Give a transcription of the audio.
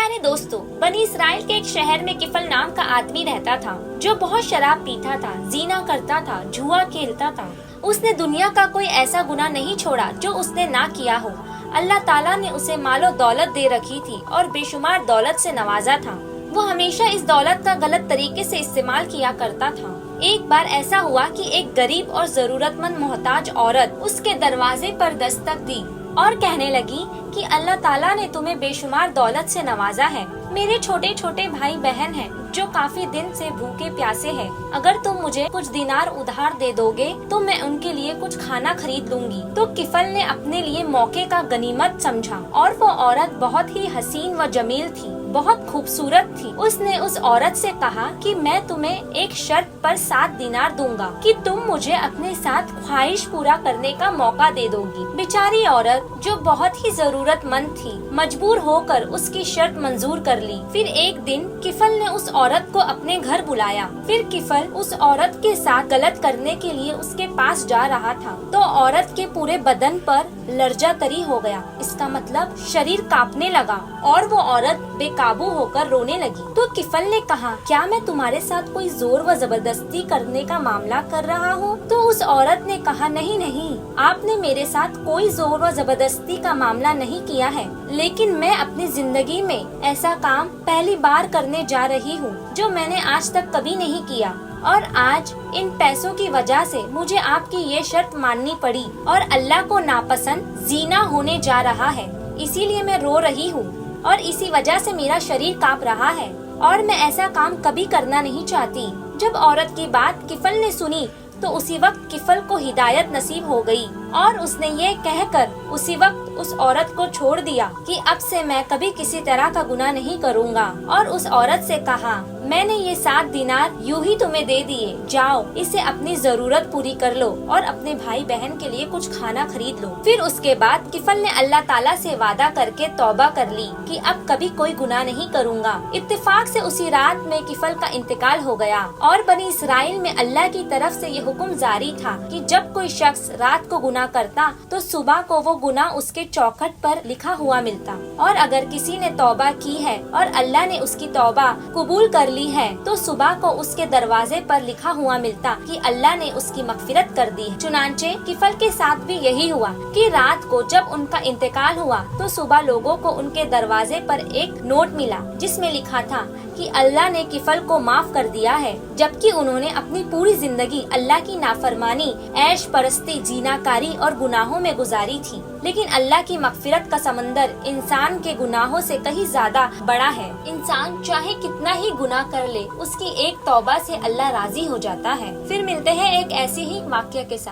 प्यारे दोस्तों, बनी इसराइल के एक शहर में किफल नाम का आदमी रहता था, जो बहुत शराब पीता था, जीना करता था, जुआ खेलता था। उसने दुनिया का कोई ऐसा गुनाह नहीं छोड़ा जो उसने ना किया हो। अल्लाह ताला ने उसे मालो दौलत दे रखी थी और बेशुमार दौलत से नवाजा था। वो हमेशा इस दौलत का गलत तरीके से इस्तेमाल किया करता था। एक बार ऐसा हुआ कि एक गरीब और जरूरतमंद मोहताज औरत उसके दरवाजे पर दस्तक दी और कहने लगी कि अल्लाह ताला ने तुम्हें बेशुमार दौलत से नवाजा है। मेरे छोटे छोटे भाई बहन हैं जो काफी दिन से भूखे प्यासे हैं। अगर तुम मुझे कुछ दिनार उधार दे दोगे तो मैं उनके लिए कुछ खाना खरीद लूंगी। तो किफल ने अपने लिए मौके का गनीमत समझा और वो औरत बहुत ही हसीन व जमील थी, बहुत खूबसूरत थी। उसने उस औरत से कहा कि मैं तुम्हें एक शर्त पर 7 दिनार दूंगा कि तुम मुझे अपने साथ ख्वाहिश पूरा करने का मौका दे दोगी। बेचारी औरत जो बहुत ही जरूरतमंद थी, मजबूर होकर उसकी शर्त मंजूर कर ली। फिर एक दिन किफल ने उस औरत को अपने घर बुलाया। फिर किफल उस औरत के साथ गलत करने के लिए उसके पास जा रहा था तो औरत के पूरे बदन पर लर्जा तरी हो गया। इसका मतलब शरीर कांपने लगा और वो औरत बेकाबू होकर रोने लगी। तो किफल ने कहा, क्या मैं तुम्हारे साथ कोई जोर व जबरदस्ती करने का मामला कर रहा हूँ? तो उस औरत ने कहा, नहीं नहीं, आपने मेरे साथ कोई जोर व जबरदस्ती का मामला नहीं किया है, लेकिन मैं अपनी जिंदगी में ऐसा काम पहली बार करने जा रही हूँ जो मैंने आज तक कभी नहीं किया और आज इन पैसों की वजह से मुझे आपकी ये शर्त माननी पड़ी और अल्लाह को नापसंद जीना होने जा रहा है, इसीलिए मैं रो रही हूँ और इसी वजह से मेरा शरीर कांप रहा है और मैं ऐसा काम कभी करना नहीं चाहती। जब औरत की बात किफल ने सुनी तो उसी वक्त किफल को हिदायत नसीब हो गई और उसने ये कहकर उसी वक्त उस औरत को छोड़ दिया कि अब से मैं कभी किसी तरह का गुनाह नहीं करूँगा। और उस औरत से कहा, मैंने ये 7 दिनार यूं ही तुम्हें दे दिए, जाओ इसे अपनी जरूरत पूरी कर लो और अपने भाई बहन के लिए कुछ खाना खरीद लो। फिर उसके बाद किफल ने अल्लाह ताला से वादा करके तौबा कर ली कि अब कभी कोई गुनाह नहीं करूँगा। इत्तेफाक से उसी रात में किफल का इंतकाल हो गया और बनी इसराइल में अल्लाह की तरफ से ये हुक्म जारी था कि जब कोई शख्स रात को गुनाह करता तो सुबह को वो गुनाह उसके चौखट पर लिखा हुआ मिलता और अगर किसी ने तौबा की है और अल्लाह ने उसकी तौबा कबूल कर ली है तो सुबह को उसके दरवाजे पर लिखा हुआ मिलता कि अल्लाह ने उसकी मगफिरत कर दी। चुनांचे किफल के साथ भी यही हुआ कि रात को जब उनका इंतकाल हुआ तो सुबह लोगों को उनके दरवाजे पर एक नोट मिला जिसमें लिखा था कि अल्लाह ने किफल को माफ कर दिया है, जबकि उन्होंने अपनी पूरी जिंदगी अल्लाह की नाफरमानी, ऐश परस्ती, जीनाकारी और गुनाहों में गुजारी थी। लेकिन अल्लाह की मगफिरत का समंदर इंसान के गुनाहों से कहीं ज्यादा बड़ा है। इंसान चाहे कितना ही गुनाह कर ले, उसकी एक तौबा से अल्लाह राजी हो जाता है। फिर मिलते हैं एक ऐसी ही वाक़या के साथ।